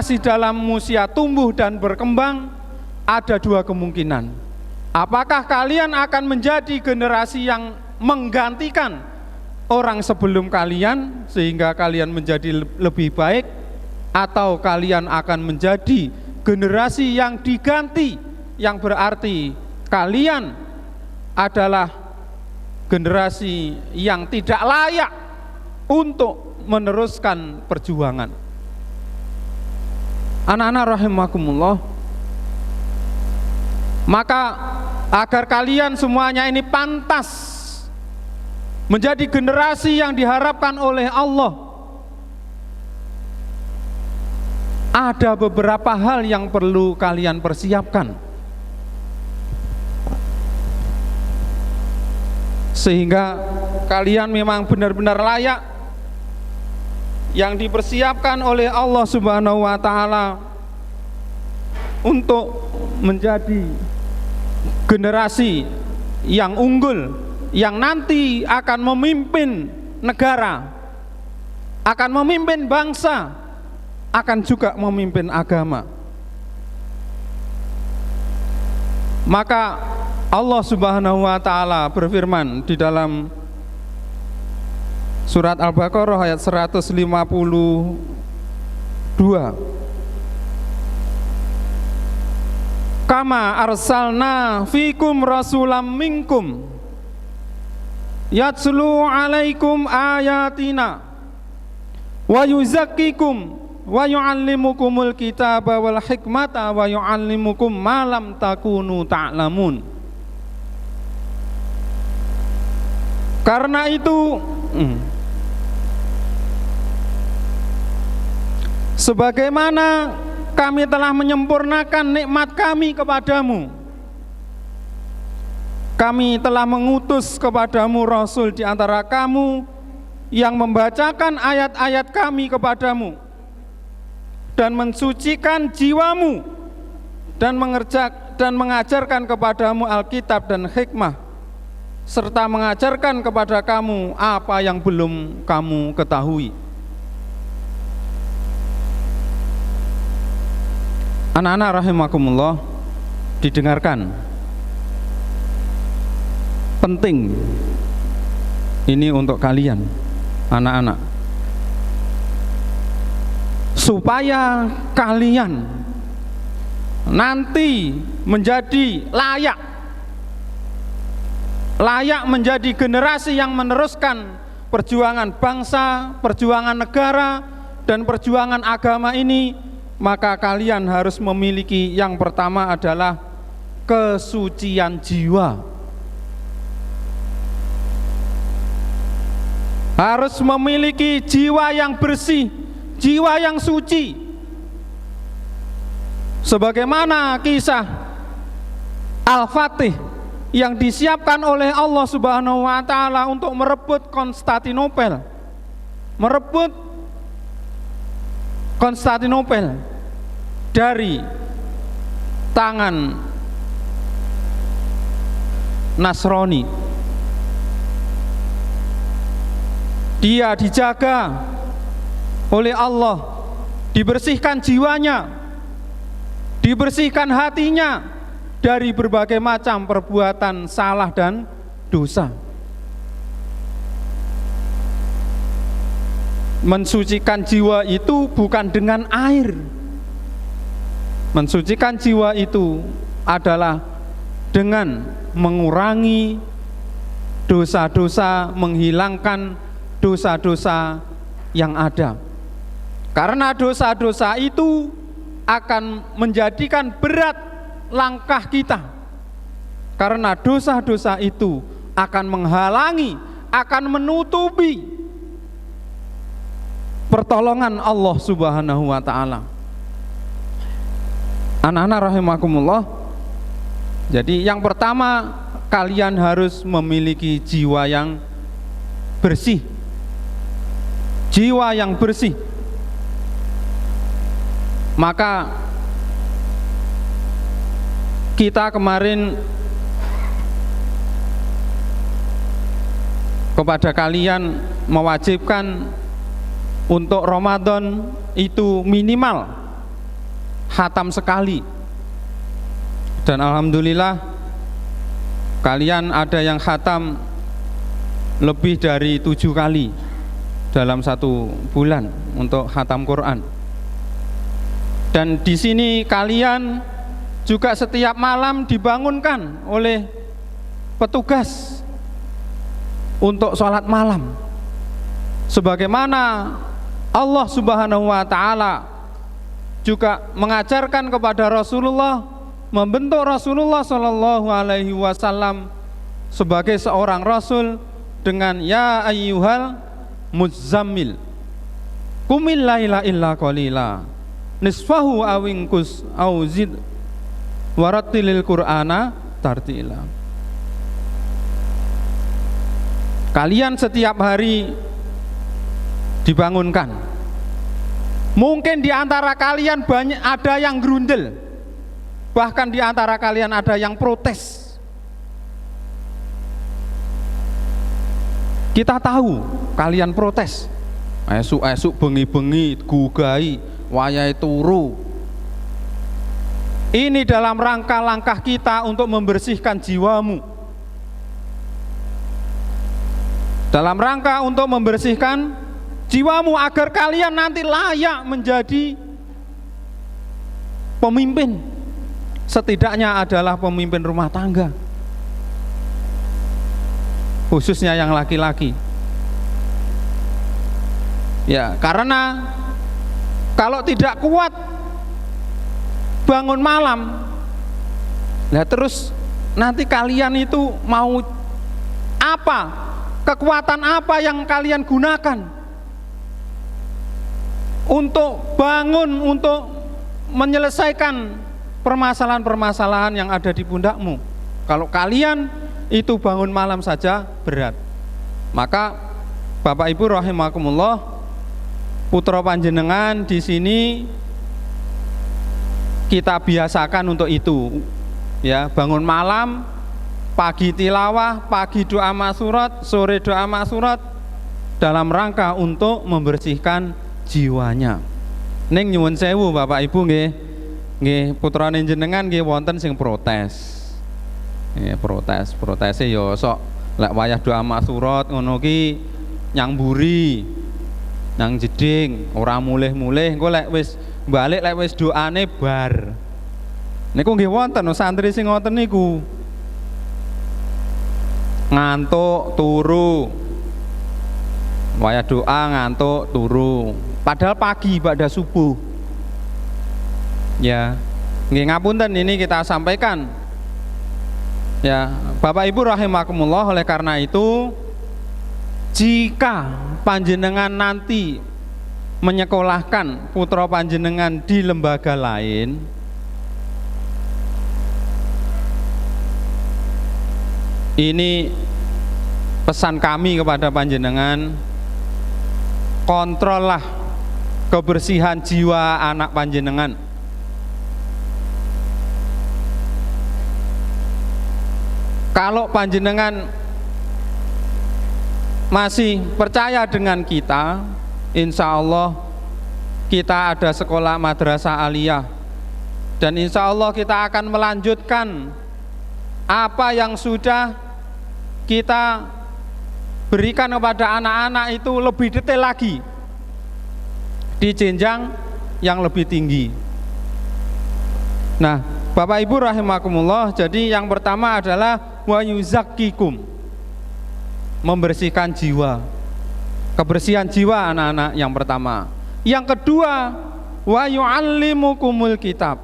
generasi dalam usia tumbuh dan berkembang, ada dua kemungkinan. Apakah kalian akan menjadi generasi yang menggantikan orang sebelum kalian sehingga kalian menjadi lebih baik, atau kalian akan menjadi generasi yang diganti, yang berarti kalian adalah generasi yang tidak layak untuk meneruskan perjuangan. Anak-anak rahimakumullah, maka agar kalian semuanya ini pantas menjadi generasi yang diharapkan oleh Allah, ada beberapa hal yang perlu kalian persiapkan sehingga kalian memang benar-benar layak yang dipersiapkan oleh Allah Subhanahu wa Ta'ala untuk menjadi generasi yang unggul, yang nanti akan memimpin negara, akan memimpin bangsa, akan juga memimpin agama. Maka Allah Subhanahu wa Ta'ala berfirman di dalam surat Al-Baqarah ayat 152, kama arsalna fikum rasulam minkum yatslu alaikum ayatina wa yuzakkikum wa yu'allimukumul kitaba wal hikmata wa yu'allimukum ma lam takunu ta'lamun. Karena itu sebagaimana kami telah menyempurnakan nikmat kami kepadamu, kami telah mengutus kepadamu Rasul di antara kamu yang membacakan ayat-ayat kami kepadamu dan mensucikan jiwamu dan mengajarkan kepadamu Alkitab dan hikmah, serta mengajarkan kepada kamu apa yang belum kamu ketahui. Anak-anak rahimakumullah, didengarkan, penting ini untuk kalian anak-anak, supaya kalian nanti menjadi layak menjadi generasi yang meneruskan perjuangan bangsa, perjuangan negara, dan perjuangan agama ini. Maka kalian harus memiliki yang pertama adalah kesucian jiwa. Harus memiliki jiwa yang bersih, jiwa yang suci. Sebagaimana kisah Al-Fatih yang disiapkan oleh Allah Subhanahu wa Ta'ala untuk merebut Konstantinopel, dari tangan Nasrani. Dia dijaga oleh Allah, dibersihkan jiwanya, dibersihkan hatinya dari berbagai macam perbuatan salah dan dosa. Mensucikan jiwa itu bukan dengan air. Mensucikan jiwa itu adalah dengan mengurangi dosa-dosa, menghilangkan dosa-dosa yang ada. Karena dosa-dosa itu akan menjadikan berat langkah kita. Karena dosa-dosa itu akan menghalangi, akan menutupi pertolongan Allah Subhanahu wa Ta'ala. Anak-anak rahimakumullah, jadi yang pertama, kalian harus memiliki jiwa yang bersih. Jiwa yang bersih. Maka kita kemarin kepada kalian mewajibkan untuk Ramadan itu minimal khatam sekali. Dan alhamdulillah kalian ada yang khatam lebih dari 7 kali dalam 1 bulan untuk khatam Quran. Dan di sini kalian juga setiap malam dibangunkan oleh petugas untuk sholat malam, sebagaimana Allah Subhanahu wa ta'ala juga mengajarkan kepada Rasulullah, membentuk Rasulullah Shallallahu Alaihi Wasallam sebagai seorang Rasul dengan ya ayyuhal muzzammil qumil laila illa qalila nisfahu awingkus auzid warattilil qur'ana tartila. Kalian setiap hari dibangunkan. Mungkin di antara kalian banyak ada yang grundel, bahkan di antara kalian ada yang protes. Kita tahu kalian protes, esuk-esuk bengi-bengi gugai wayahe turu. Ini dalam rangka langkah kita untuk membersihkan jiwamu, dalam rangka untuk membersihkan jiwamu agar kalian nanti layak menjadi pemimpin, setidaknya adalah pemimpin rumah tangga, khususnya yang laki-laki. Ya, karena kalau tidak kuat bangun malam, nah terus nanti kalian itu mau apa? Kekuatan apa yang kalian gunakan untuk bangun, untuk menyelesaikan permasalahan-permasalahan yang ada di pundakmu? Kalau kalian itu bangun malam saja berat. Maka Bapak Ibu rahimakumullah, putra panjenengan di sini kita biasakan untuk itu, ya, bangun malam, pagi tilawah, pagi doa masurat, sore doa masurat, dalam rangka untuk membersihkan jiwanya. Ning nyuwun sewu Bapak Ibu nggih, nggih putrane jenengan nggih wonten sing protes. Ya protese ya sok lek wayah doa masurat ngono ki nyang mburi, nang jeding, ora mulih-mulih, engko lek wis balik lek wis doane bar. Niku nggih wonten santri sing ngoten niku. Ngantuk turu, wayah doa ngantuk turu, padahal pagi pada subuh. Ya, nggih ngapunten, ini kita sampaikan. Ya, Bapak Ibu rahimakumullah, oleh karena itu jika panjenengan nanti menyekolahkan putra panjenengan di lembaga lain, ini pesan kami kepada panjenengan, kontrollah kebersihan jiwa anak panjenengan. Kalau panjenengan masih percaya dengan kita, insya Allah kita ada sekolah madrasah aliyah, dan insya Allah kita akan melanjutkan apa yang sudah kita berikan kepada anak-anak itu lebih detail lagi di jenjang yang lebih tinggi. Nah, Bapak Ibu rahimakumullah, jadi yang pertama adalah wa yuzakkikum, membersihkan jiwa, kebersihan jiwa anak-anak yang pertama. Yang kedua, wa yu'allimukumul kitab,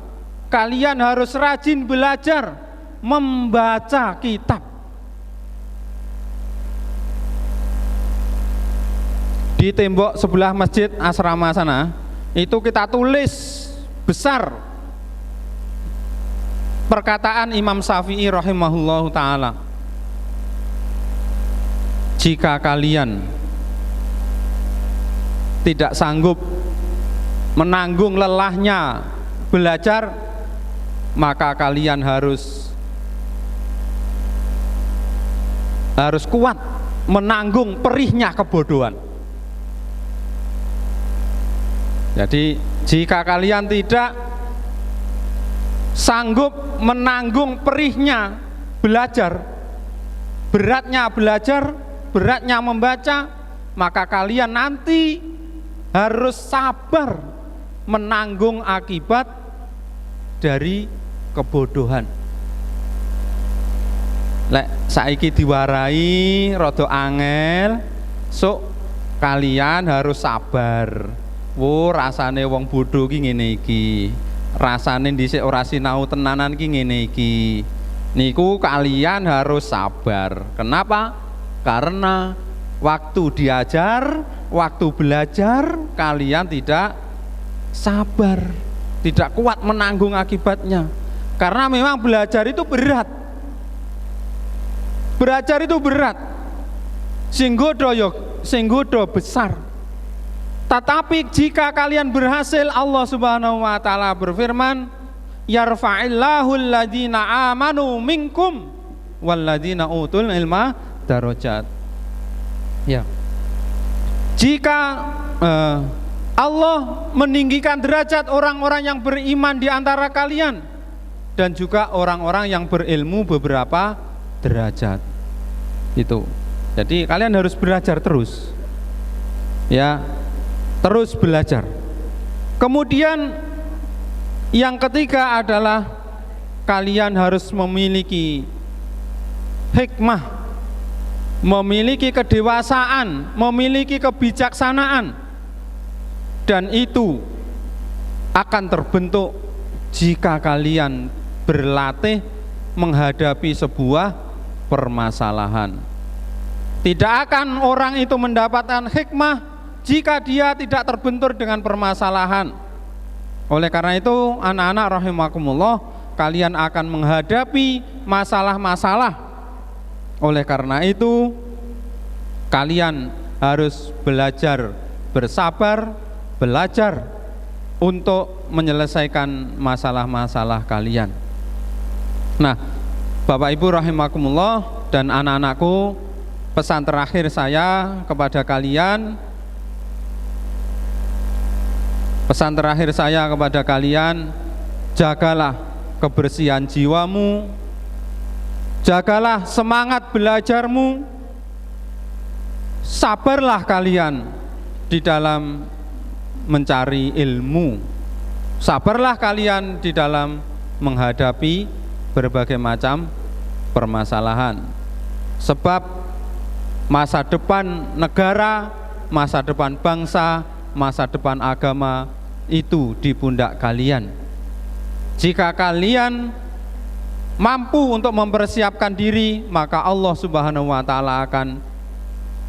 kalian harus rajin belajar membaca kitab. Di tembok sebelah masjid asrama sana itu kita tulis besar perkataan Imam Syafi'i rahimahullahu ta'ala, jika kalian tidak sanggup menanggung lelahnya belajar, maka kalian harus kuat menanggung perihnya kebodohan. Jadi jika kalian tidak sanggup menanggung perihnya belajar, beratnya belajar, beratnya membaca, maka kalian nanti harus sabar menanggung akibat dari kebodohan. Lek saiki diwarai rada angel, sok kalian harus sabar. Wo rasane wong bodoh ki ngene iki. Rasane dhisik ora sinau tenanan ki ngene iki. Niku kalian harus sabar. Kenapa? Karena waktu diajar, waktu belajar kalian tidak sabar, tidak kuat menanggung akibatnya. Karena memang belajar itu berat. Belajar itu berat. Sing nggodho besar. Tetapi jika kalian berhasil, Allah Subhanahu wa taala berfirman, yarfa'illahu alladhina amanu minkum walladhina utul ilma darajat. Ya. Jika Allah meninggikan derajat orang-orang yang beriman di antara kalian dan juga orang-orang yang berilmu beberapa derajat. Itu. Jadi kalian harus belajar terus. Ya. Terus belajar. Kemudian yang ketiga adalah kalian harus memiliki hikmah, memiliki kedewasaan, memiliki kebijaksanaan, dan itu akan terbentuk jika kalian berlatih menghadapi sebuah permasalahan. Tidak akan orang itu mendapatkan hikmah jika dia tidak terbentur dengan permasalahan. Oleh karena itu, anak-anak rahimakumullah, kalian akan menghadapi masalah-masalah. Oleh karena itu, kalian harus belajar bersabar, belajar untuk menyelesaikan masalah-masalah kalian. Nah, Bapak Ibu rahimakumullah dan anak-anakku, pesan terakhir saya kepada kalian, jagalah kebersihan jiwamu, jagalah semangat belajarmu, sabarlah kalian di dalam mencari ilmu, sabarlah kalian di dalam menghadapi berbagai macam permasalahan. Sebab masa depan negara, masa depan bangsa, masa depan agama itu di pundak kalian. Jika kalian mampu untuk mempersiapkan diri, maka Allah Subhanahu wa taala akan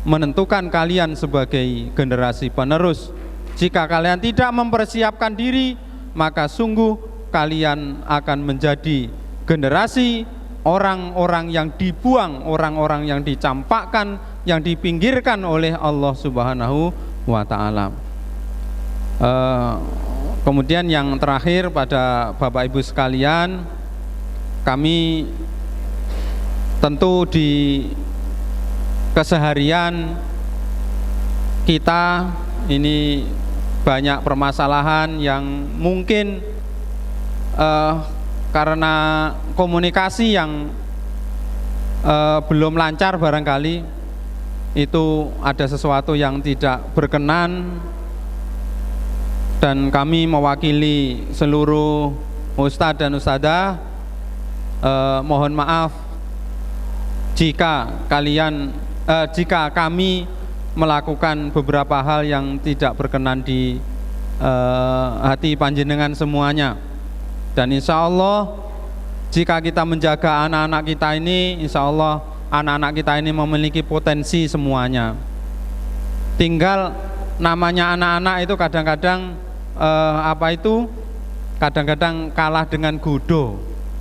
menentukan kalian sebagai generasi penerus. Jika kalian tidak mempersiapkan diri, maka sungguh kalian akan menjadi generasi orang-orang yang dibuang, orang-orang yang dicampakkan, yang dipinggirkan oleh Allah Subhanahu wa taala. Kemudian yang terakhir pada Bapak Ibu sekalian, kami tentu di keseharian kita ini banyak permasalahan yang mungkin karena komunikasi yang belum lancar barangkali itu ada sesuatu yang tidak berkenan, dan kami mewakili seluruh ustadz dan ustadzah mohon maaf jika kami melakukan beberapa hal yang tidak berkenan di hati panjenengan semuanya. Dan insya Allah jika kita menjaga anak-anak kita ini, insya Allah anak-anak kita ini memiliki potensi semuanya. Tinggal namanya anak-anak itu kadang-kadang kadang-kadang kalah dengan godo.